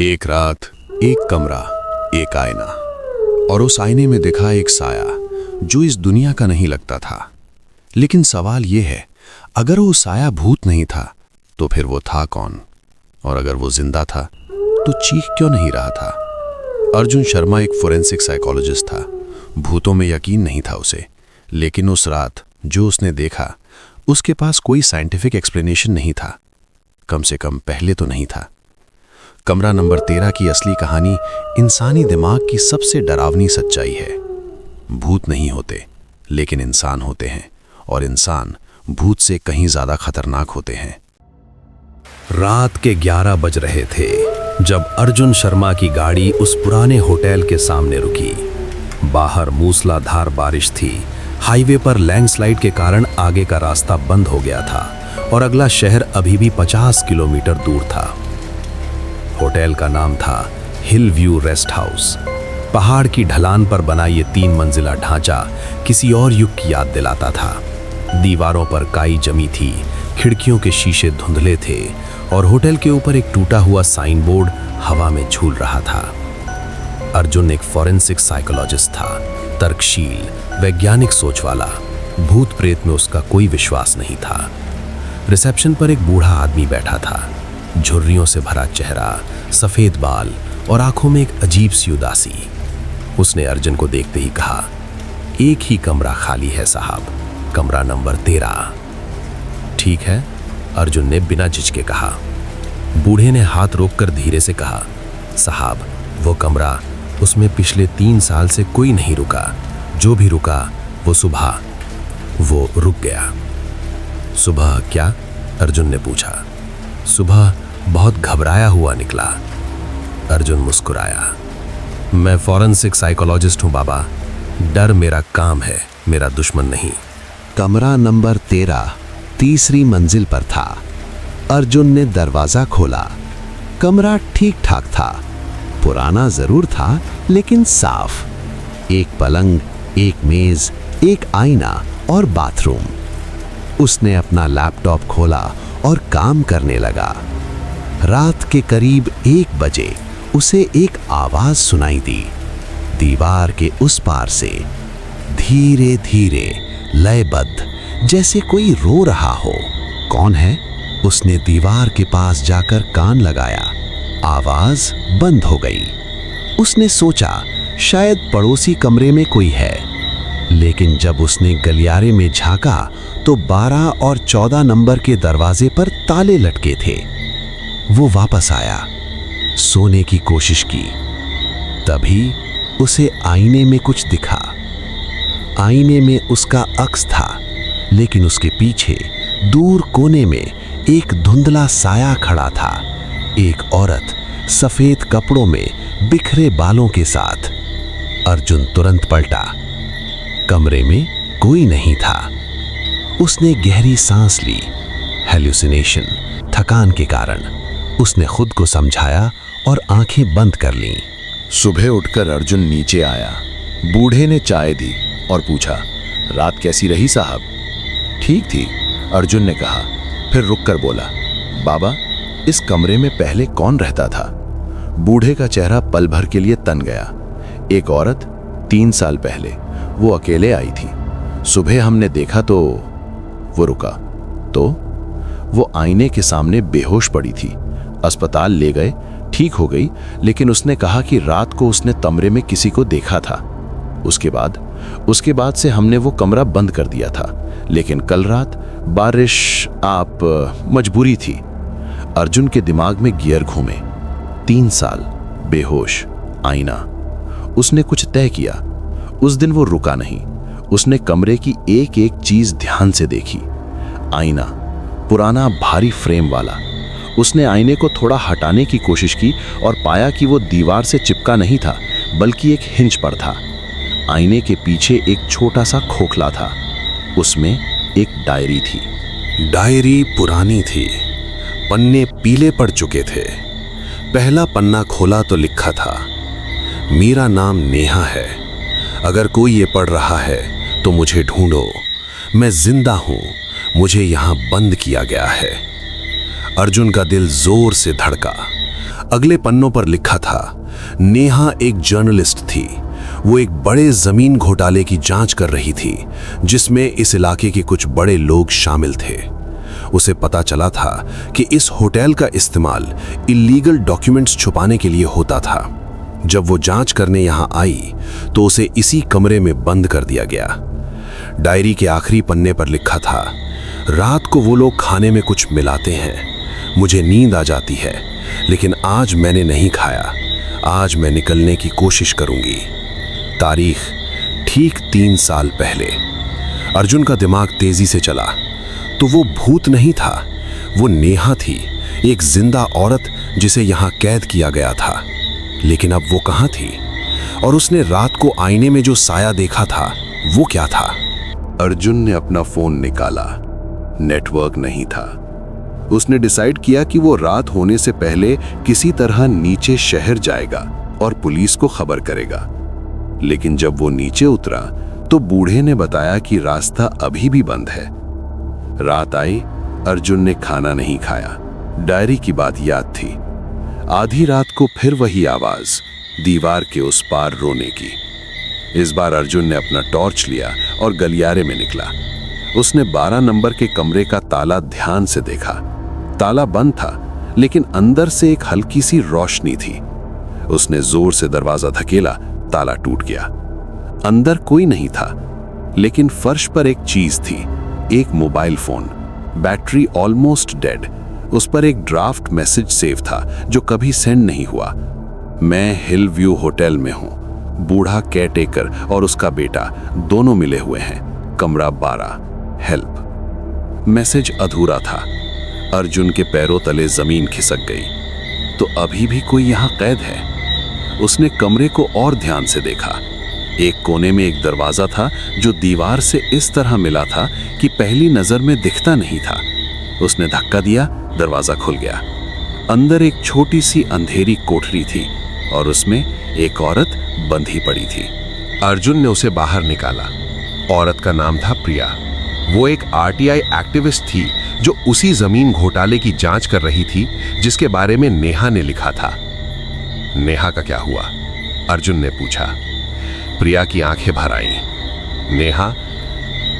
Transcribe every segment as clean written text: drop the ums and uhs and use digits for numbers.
एक रात, एक कमरा, एक आईना, और उस आईने में दिखा एक साया जो इस दुनिया का नहीं लगता था। लेकिन सवाल यह है, अगर वो साया भूत नहीं था तो फिर वो था कौन? और अगर वो जिंदा था तो चीख क्यों नहीं रहा था? अर्जुन शर्मा एक फोरेंसिक साइकोलॉजिस्ट था। भूतों में यकीन नहीं था उसे, लेकिन उस रात जो उसने देखा उसके पास कोई साइंटिफिक एक्सप्लेनेशन नहीं था। कम से कम पहले तो नहीं था। कमरा नंबर 13 की असली कहानी इंसानी दिमाग की सबसे डरावनी सच्चाई है। भूत नहीं होते, लेकिन इंसान होते हैं, और इंसान भूत से कहीं ज्यादा खतरनाक होते हैं। रात के 11 बज रहे थे जब अर्जुन शर्मा की गाड़ी उस पुराने होटल के सामने रुकी। बाहर मूसलाधार बारिश थी। हाईवे पर लैंडस्लाइड के कारण आगे का रास्ता बंद हो गया था और अगला शहर अभी भी 50 किलोमीटर दूर था। होटल का नाम था हिल व्यू रेस्ट हाउस। पहाड़ की ढलान पर बना ये 3 मंजिला ढांचा किसी और युग की याद दिलाता था। दीवारों पर काई जमी थी, खिड़कियों के शीशे धुंधले थे और होटल के ऊपर एक टूटा हुआ साइन बोर्ड हवा में झूल रहा था। अर्जुन एक फॉरेंसिक साइकोलॉजिस्ट था, तर्कशील, वैज्ञानिक सोच वाला। भूत प्रेत में उसका कोई विश्वास नहीं था। रिसेप्शन पर एक बूढ़ा आदमी बैठा था, झुर्रियों से भरा चेहरा, सफेद बाल और आंखों में एक अजीब सी उदासी। उसने अर्जुन को देखते ही कहा, एक ही कमरा खाली है साहब, कमरा नंबर 13। ठीक है, अर्जुन ने बिना झिझके कहा। बूढ़े ने हाथ रोककर धीरे से कहा, साहब वो कमरा, उसमें पिछले 3 साल से कोई नहीं रुका। जो भी रुका वो सुबह वो रुक गया। सुबह क्या? अर्जुन ने पूछा। सुबह बहुत घबराया हुआ निकला। अर्जुन मुस्कुराया। मैं फॉरेंसिक साइकोलॉजिस्ट हूं बाबा, डर मेरा काम है, मेरा दुश्मन नहीं। कमरा नंबर 13 तीसरी मंजिल पर था। अर्जुन ने दरवाजा खोला। कमरा ठीक ठाक था, पुराना जरूर था लेकिन साफ। एक पलंग, एक मेज, एक आईना और बाथरूम। उसने अपना लैपटॉप खोला और काम करने लगा। रात के करीब 1 बजे उसे एक आवाज सुनाई दी। दीवार के उस पार से धीरे धीरे, लयबद्ध, जैसे कोई रो रहा हो। कौन है? उसने दीवार के पास जाकर कान लगाया। आवाज बंद हो गई। उसने सोचा शायद पड़ोसी कमरे में कोई है, लेकिन जब उसने गलियारे में झांका तो 12 और 14 नंबर के दरवाजे पर ताले लटके थे। वो वापस आया, सोने की कोशिश की। तभी उसे आईने में कुछ दिखा। आईने में उसका अक्स था, लेकिन उसके पीछे दूर कोने में एक धुंधला साया खड़ा था। एक औरत सफेद कपड़ों में, बिखरे बालों के साथ। अर्जुन तुरंत पलटा। कमरे में कोई नहीं था। उसने गहरी सांस ली। हेल्यूसिनेशन, थकान के कारण। उसने खुद को समझाया और आंखें बंद कर लीं। सुबह उठकर अर्जुन नीचे आया। बूढ़े ने चाय दी और पूछा, रात कैसी रही साहब? ठीक थी, अर्जुन ने कहा। फिर रुककर बोला, बाबा इस कमरे में पहले कौन रहता था? बूढ़े का चेहरा पल भर के लिए तन गया। एक औरत 3 साल पहले, वो अकेले आई थी। सुबह हमने देखा तो वो रुका, तो वो आईने के सामने बेहोश पड़ी थी। अस्पताल ले गए, ठीक हो गई, लेकिन उसने कहा कि रात को उसने कमरे में किसी को देखा था। उसके बाद से हमने वो कमरा बंद कर दिया था। लेकिन कल रात बारिश, मजबूरी थी। अर्जुन के दिमाग में गियर घूमे। 3 साल, बेहोश, आईना। उसने कुछ तय किया। उस दिन वो रुका नहीं। उसने कमरे की एक एक चीज ध्यान से देखी। आईना, पुराना भारी फ्रेम वाला। उसने आईने को थोड़ा हटाने की कोशिश की और पाया कि वो दीवार से चिपका नहीं था, बल्कि एक हिंज पर था। आईने के पीछे एक छोटा सा खोखला था। उसमें एक डायरी थी। डायरी पुरानी थी, पन्ने पीले पड़ चुके थे। पहला पन्ना खोला तो लिखा था, मेरा नाम नेहा है। अगर कोई ये पढ़ रहा है तो मुझे ढूंढो। मैं जिंदा हूं, मुझे यहां बंद किया गया है। अर्जुन का दिल जोर से धड़का। अगले पन्नों पर लिखा था, नेहा एक जर्नलिस्ट थी। वो एक बड़े जमीन घोटाले की जांच कर रही थी, जिसमें इस इलाके के कुछ बड़े लोग शामिल थे। उसे पता चला था कि इस होटल का इस्तेमाल इलीगल डॉक्यूमेंट्स छुपाने के लिए होता था। जब वो जांच करने यहाँ आई तो उसे इसी कमरे में बंद कर दिया गया। डायरी के आखिरी पन्ने पर लिखा था, रात को वो लोग खाने में कुछ मिलाते हैं। मुझे नींद आ जाती है, लेकिन आज मैंने नहीं खाया। आज मैं निकलने की कोशिश करूंगी। तारीख ठीक 3 साल पहले। अर्जुन का दिमाग तेजी से चला। तो वो भूत नहीं था, वो नेहा थी, एक जिंदा औरत जिसे यहाँ कैद किया गया था। लेकिन अब वो कहाँ थी? और उसने रात को आईने में जो साया देखा था वो क्या था? अर्जुन ने अपना फोन निकाला। नेटवर्क नहीं था। उसने डिसाइड किया कि वो रात होने से पहले किसी तरह नीचे शहर जाएगा और पुलिस को खबर करेगा। लेकिन जब वो नीचे उतरा तो बूढ़े ने बताया कि रास्ता अभी भी बंद है। रात आई, अर्जुन ने खाना नहीं खाया। डायरी की बात याद थी। आधी रात को फिर वही आवाज, दीवार के उस पार रोने की। इस बार अर्जुन ने अपना टॉर्च लिया और गलियारे में निकला। उसने 12 नंबर के कमरे का ताला ध्यान से देखा। ताला बंद था, लेकिन अंदर से एक हल्की सी रोशनी थी। उसने जोर से दरवाजा धकेला, ताला टूट गया। अंदर कोई नहीं था, लेकिन फर्श पर एक चीज थी, एक mobile phone. Battery almost dead. उस पर एक ड्राफ्ट मैसेज सेव था जो कभी सेंड नहीं हुआ। मैं हिल व्यू होटल में हूं। बूढ़ा केयरटेकर और उसका बेटा दोनों मिले हुए हैं। कमरा 12, हेल्प। मैसेज अधूरा था। अर्जुन के पैरों तले जमीन खिसक गई। तो अभी भी कोई यहां कैद है। उसने कमरे को और ध्यान से देखा। एक कोने में एक दरवाजा था जो दीवार से इस तरह मिला था कि पहली नजर में दिखता नहीं था। उसने धक्का दिया, दरवाजा खुल गया। अंदर एक छोटी सी अंधेरी कोठरी थी और उसमें एक औरत बंधी पड़ी थी। अर्जुन ने उसे बाहर निकाला। औरत का नाम था प्रिया। वो एक आरटीआई एक्टिविस्ट थी जो उसी जमीन घोटाले की जांच कर रही थी जिसके बारे में नेहा ने लिखा था। नेहा का क्या हुआ? अर्जुन ने पूछा। प्रिया की आंखें भर आईं।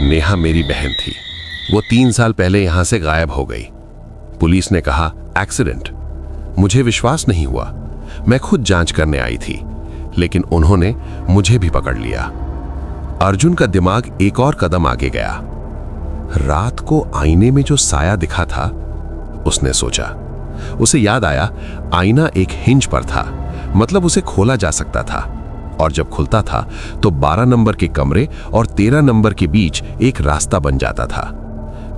नेहा मेरी बहन थी। वो 3 साल पहले यहां से गायब हो गई। पुलिस ने कहा एक्सीडेंट। मुझे विश्वास नहीं हुआ। मैं खुद जांच करने आई थी, लेकिन उन्होंने मुझे भी पकड़ लिया। अर्जुन का दिमाग एक और कदम आगे गया। रात को आईने में जो साया दिखा था, उसने सोचा। उसे याद आया, आईना एक हिंज पर था, मतलब उसे खोला जा सकता था। और जब खुलता था तो 12 नंबर के कमरे और 13 नंबर के बीच एक रास्ता बन जाता था।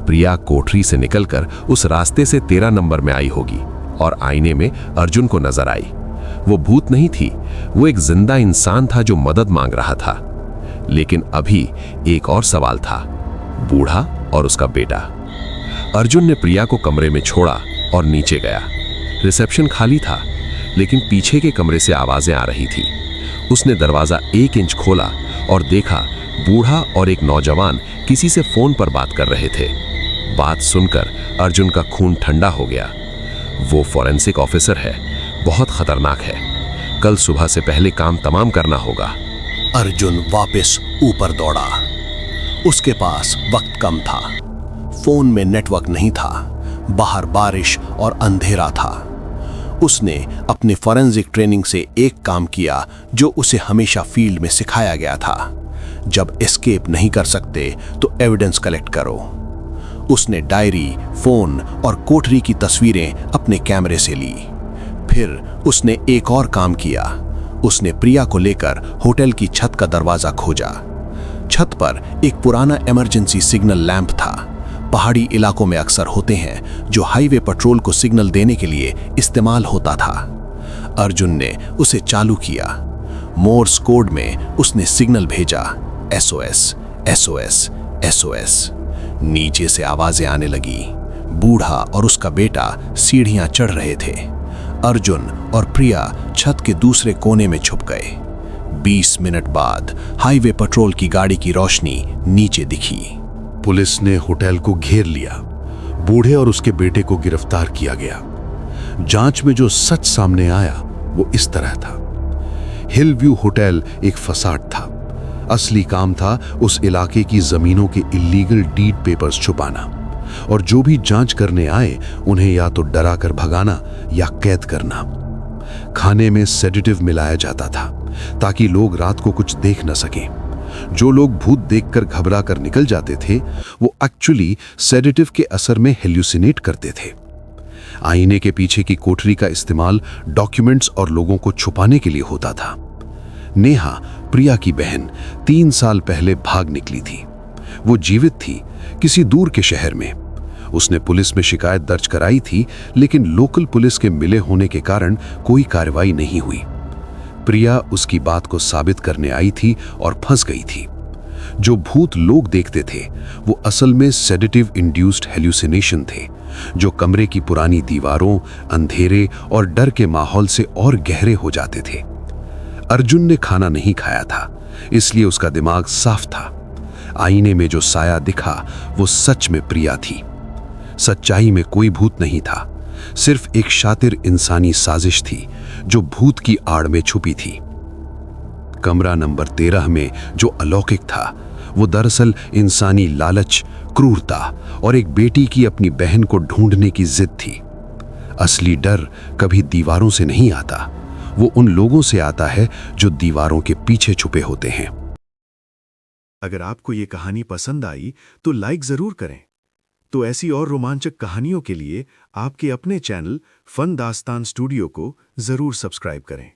प्रिया कोठरी से निकलकर उस रास्ते से 13 नंबर में आई होगी और आईने में अर्जुन को नजर आई। वो भूत नहीं थी, वो एक जिंदा इंसान था जो मदद मांग रहा था। लेकिन अभी एक और सवाल था, बूढ़ा और उसका बेटा। अर्जुन ने प्रिया को कमरे में छोड़ा और नीचे गया। रिसेप्शन खाली था, लेकिन पीछे के कमरे से आवाजें आ रही थी। उसने दरवाजा 1 इंच खोला और देखा बूढ़ा और एक नौजवान किसी से फोन पर बात कर रहे थे। बात सुनकर अर्जुन का खून ठंडा हो गया। वो फॉरेंसिक ऑफिसर है, बहुत खतरनाक है। कल सुबह से पहले काम तमाम करना होगा। अर्जुन वापस ऊपर दौड़ा। उसके पास वक्त कम था। फोन में नेटवर्क नहीं था। बाहर बारिश और अंधेरा था। उसने अपने फॉरेंसिक ट्रेनिंग से एक काम किया जो उसे हमेशा फील्ड में सिखाया गया था। जब एस्केप नहीं कर सकते तो एविडेंस कलेक्ट करो। उसने डायरी, फोन और कोठरी की तस्वीरें अपने कैमरे से ली। फिर उसने एक और काम किया। उसने प्रिया को लेकर होटल की छत का दरवाजा खोजा। छत पर एक पुराना इमरजेंसी सिग्नल लैंप था। पहाड़ी इलाकों में अक्सर होते हैं, जो हाईवे पेट्रोल को सिग्नल देने के लिए इस्तेमाल होता था। अर्जुन ने उसे चालू किया। मोर्स कोड में उसने सिग्नल भेजा, SOS, SOS, SOS। नीचे से आवाजें आने लगी। बूढ़ा और उसका बेटा सीढ़ियां चढ़ रहे थे। अर्जुन और प्रिया छत के दूसरे कोने में छुप गए। 20 मिनट बाद हाईवे पेट्रोल की गाड़ी की रोशनी नीचे दिखी। पुलिस ने होटल को घेर लिया। बूढ़े और उसके बेटे को गिरफ्तार किया गया। जांच में जो सच सामने आया वो इस तरह था। हिल व्यू होटल एक फसाड था। असली काम था उस इलाके की जमीनों के इलीगल डीड पेपर्स छुपाना, और जो भी जांच करने आए उन्हें या तो डरा कर भगाना या कैद करना। खाने में सेडेटिव मिलाया जाता था ताकि लोग रात को कुछ देख न सकें। जो लोग भूत देखकर घबरा कर निकल जाते थे वो एक्चुअली सेडेटिव के असर में हेल्यूसिनेट करते थे। आईने के पीछे की कोठरी का इस्तेमाल डॉक्यूमेंट्स और लोगों को छुपाने के लिए होता था। नेहा, प्रिया की बहन, 3 साल पहले भाग निकली थी। वो जीवित थी किसी दूर के शहर में। उसने पुलिस में शिकायत दर्ज कराई थी, लेकिन लोकल पुलिस के मिले होने के कारण कोई कार्रवाई नहीं हुई। प्रिया उसकी बात को साबित करने आई थी और फंस गई थी। जो भूत लोग देखते थे वो असल में सेडेटिव इंड्यूस्ड हेल्यूसिनेशन थे, जो कमरे की पुरानी दीवारों, अंधेरे और डर के माहौल से और गहरे हो जाते थे। अर्जुन ने खाना नहीं खाया था, इसलिए उसका दिमाग साफ था। आईने में जो साया दिखा वो सच में प्रिया थी। सच्चाई में कोई भूत नहीं था, सिर्फ एक शातिर इंसानी साजिश थी जो भूत की आड़ में छुपी थी। कमरा नंबर 13 में जो अलौकिक था वो दरअसल इंसानी लालच, क्रूरता और एक बेटी की अपनी बहन को ढूंढने की जिद थी। असली डर कभी दीवारों से नहीं आता, वो उन लोगों से आता है जो दीवारों के पीछे छुपे होते हैं। अगर आपको ये कहानी पसंद आई तो लाइक जरूर करें। तो ऐसी और रोमांचक कहानियों के लिए आपके अपने चैनल फन दास्तान स्टूडियो को जरूर सब्सक्राइब करें।